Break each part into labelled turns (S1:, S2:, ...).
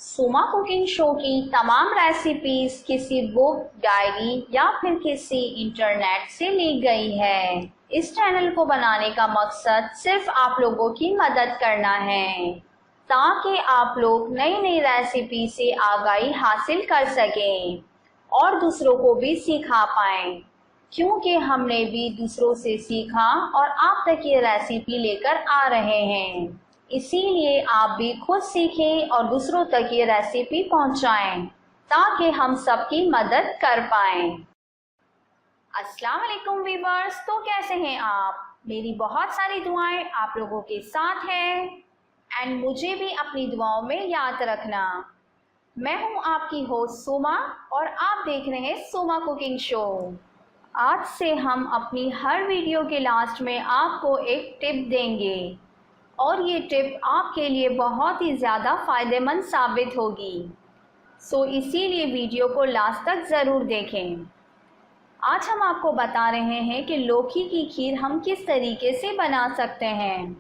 S1: सुमा cooking show की तमाम रेसिपीज किसी बुक, डायरी या फिर किसी इंटरनेट से ली गई है। इस चैनल को बनाने का मकसद सिर्फ आप लोगों की मदद करना है ताकि आप लोग नई नई रेसिपी से आगाही हासिल कर सकें और दूसरों को भी सिखा पाएं, क्योंकि हमने भी दूसरों से सीखा और आप तक ये रेसिपी लेकर आ रहे हैं। इसीलिए आप भी खुद सीखें और दूसरों तक ये रेसिपी पहुंचाएं ताकि हम सबकी मदद कर पाएं। अस्सलाम वालेकुम वीवर्स, तो कैसे हैं आप? मेरी बहुत सारी दुआएं आप लोगों के साथ हैं एंड मुझे भी अपनी दुआओं में याद रखना। मैं हूं आपकी होस्ट सुमा और आप देख रहे हैं सुमा कुकिंग शो। आज से हम अपनी हर वीडियो के लास्ट में आपको एक टिप देंगे और ये टिप आपके लिए बहुत ही ज़्यादा फ़ायदेमंद साबित होगी। सो इसीलिए वीडियो को लास्ट तक ज़रूर देखें। आज हम आपको बता रहे हैं कि लौकी की खीर हम किस तरीके से बना सकते हैं।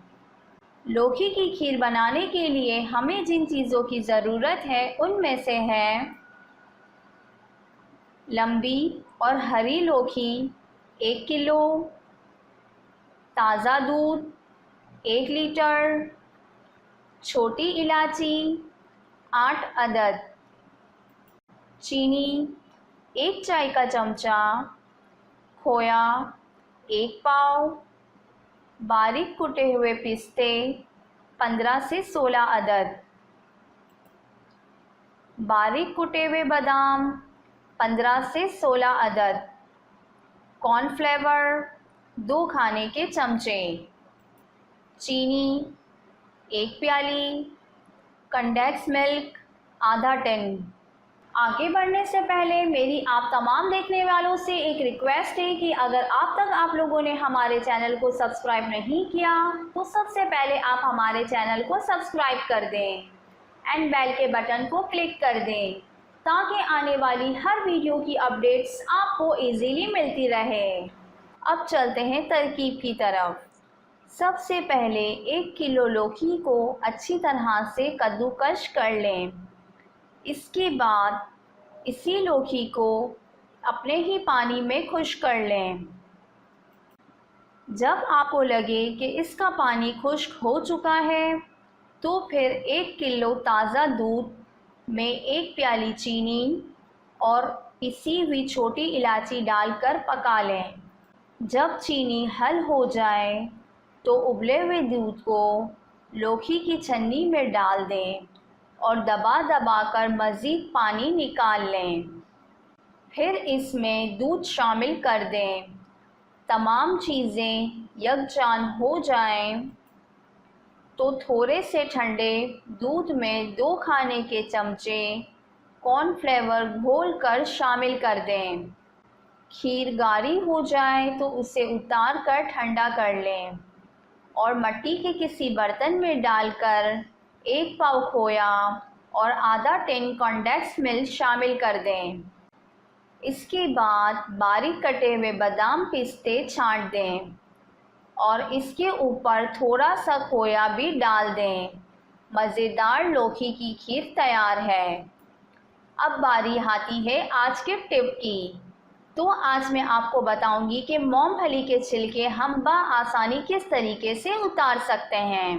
S1: लौकी की खीर बनाने के लिए हमें जिन चीज़ों की ज़रूरत है उनमें से है लंबी और हरी लौकी 1 किलो, ताज़ा दूध 1 लीटर, छोटी इलायची 8 अदद, चीनी 1 चाय का चमचा, खोया 1 पाव, बारीक कुटे हुए पिस्ते 15 से 16 अदद, बारीक कुटे हुए बादाम 15 से 16 अदद, कॉर्नफ्लेवर 2 खाने के चमचे, चीनी 1 प्याली, कंडेंस मिल्क आधा टिन। आगे बढ़ने से पहले मेरी आप तमाम देखने वालों से एक रिक्वेस्ट है कि अगर आप लोगों ने हमारे चैनल को सब्सक्राइब नहीं किया तो सबसे पहले आप हमारे चैनल को सब्सक्राइब कर दें एंड बेल के बटन को क्लिक कर दें ताकि आने वाली हर वीडियो की अपडेट्स आपको इजीली मिलती रहे। अब चलते हैं तरकीब की तरफ। सबसे पहले 1 किलो लौकी को अच्छी तरह से कद्दूकस कर लें। इसके बाद इसी लौकी को अपने ही पानी में खुश्क कर लें। जब आपको लगे कि इसका पानी खुश्क हो चुका है तो फिर 1 किलो ताज़ा दूध में 1 प्याली चीनी और पिसी हुई छोटी इलायची डालकर पका लें। जब चीनी हल हो जाए तो उबले हुए दूध को लौकी की छन्नी में डाल दें और दबा दबा कर मज़ीद पानी निकाल लें। फिर इसमें दूध शामिल कर दें। तमाम चीज़ें यकजान हो जाएं तो थोड़े से ठंडे दूध में 2 खाने के चमचे कॉर्नफ्लेवर घोल कर शामिल कर दें। खीर गाढ़ी हो जाए तो उसे उतार कर ठंडा कर लें और मिट्टी के किसी बर्तन में डालकर 1 पाव खोया और आधा टिन कंडेंस मिल्क शामिल कर दें। इसके बाद बारीक कटे हुए बादाम पिस्ते छांट दें और इसके ऊपर थोड़ा सा खोया भी डाल दें। मज़ेदार लौकी की खीर तैयार है। अब बारी आती है आज के टिप की। तो आज मैं आपको बताऊंगी कि मूंगफली के छिलके हम बआसानी किस तरीके से उतार सकते हैं।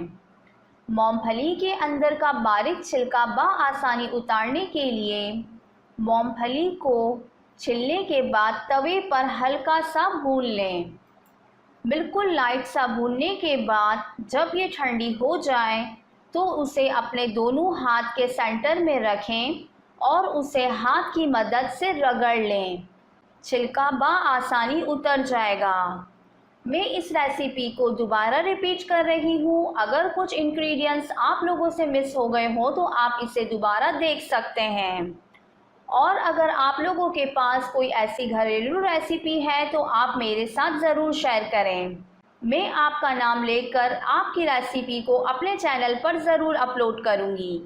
S1: मूंगफली के अंदर का बारीक छिलका बआसानी उतारने के लिए मूंगफली को छिलने के बाद तवे पर हल्का सा भून लें। बिल्कुल लाइट सा भूनने के बाद जब ये ठंडी हो जाए तो उसे अपने दोनों हाथ के सेंटर में रखें और उसे हाथ की मदद से रगड़ लें। छिलका बआसानी उतर जाएगा। मैं इस रेसिपी को दोबारा रिपीट कर रही हूँ। अगर कुछ इंग्रेडिएंट्स आप लोगों से मिस हो गए हो तो आप इसे दोबारा देख सकते हैं। और अगर आप लोगों के पास कोई ऐसी घरेलू रेसिपी है तो आप मेरे साथ ज़रूर शेयर करें। मैं आपका नाम लेकर आपकी रेसिपी को अपने चैनल पर ज़रूर अपलोड करूँगी।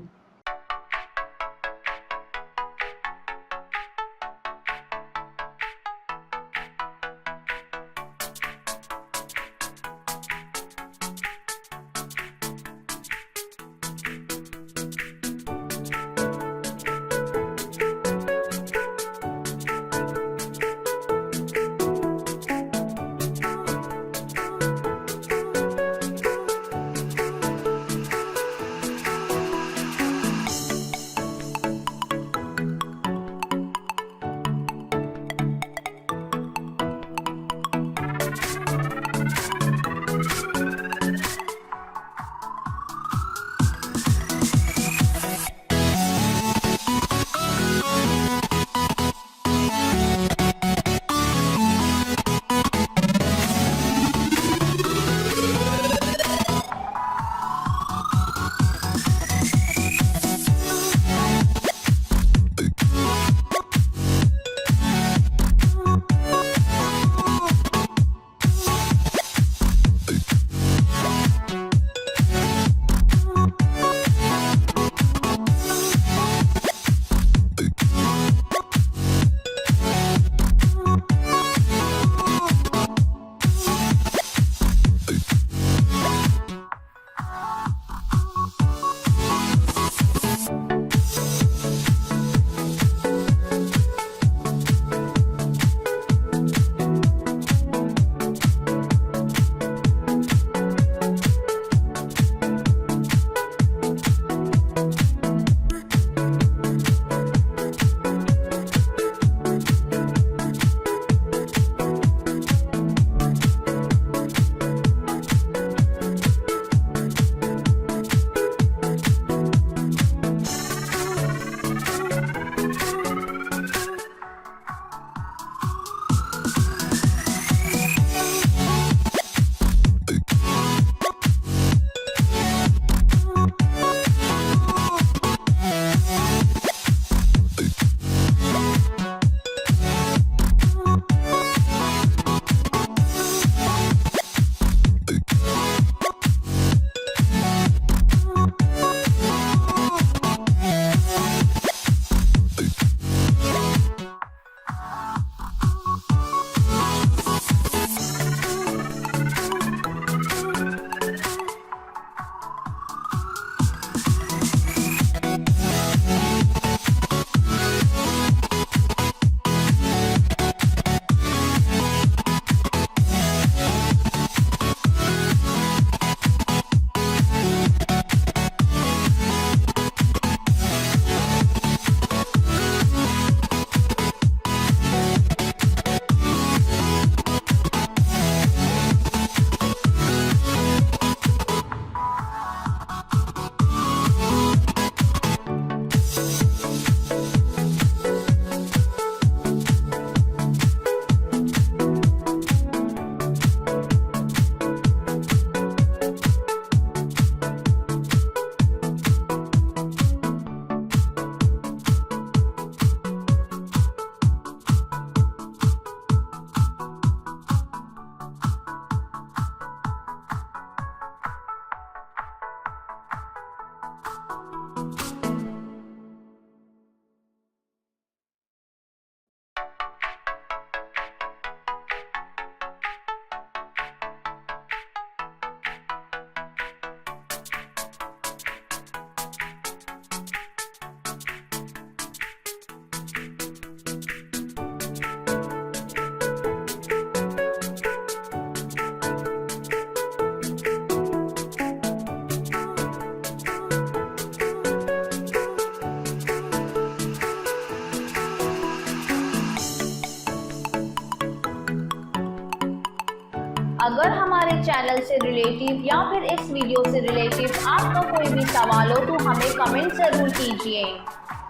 S1: अगर हमारे चैनल से रिलेटिव या फिर इस वीडियो से रिलेटिव आपका कोई भी सवाल हो तो हमें कमेंट ज़रूर कीजिए।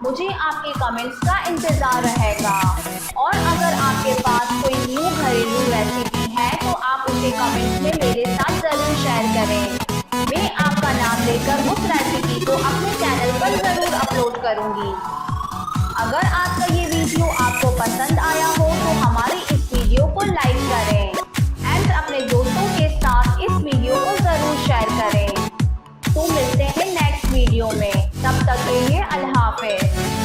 S1: मुझे आपके कमेंट्स का इंतज़ार रहेगा। और अगर आपके पास कोई न्यू घरेलू रेसिपी है तो आप उसे कमेंट्स में मेरे साथ ज़रूर शेयर करें। मैं आपका नाम लेकर उस रेसिपी को अपने चैनल पर ज़रूर अपलोड करूँगी। अगर आपका ये वीडियो आपको पसंद आया हो तो हमारी इस वीडियो को लाइक करें एंड अपने दोस्तों के साथ इस वीडियो को ज़रूर शेयर करें। तो मिलते हैं नेक्स्ट वीडियो में, तब तक के लिए अल्लाह हाफ़िज़।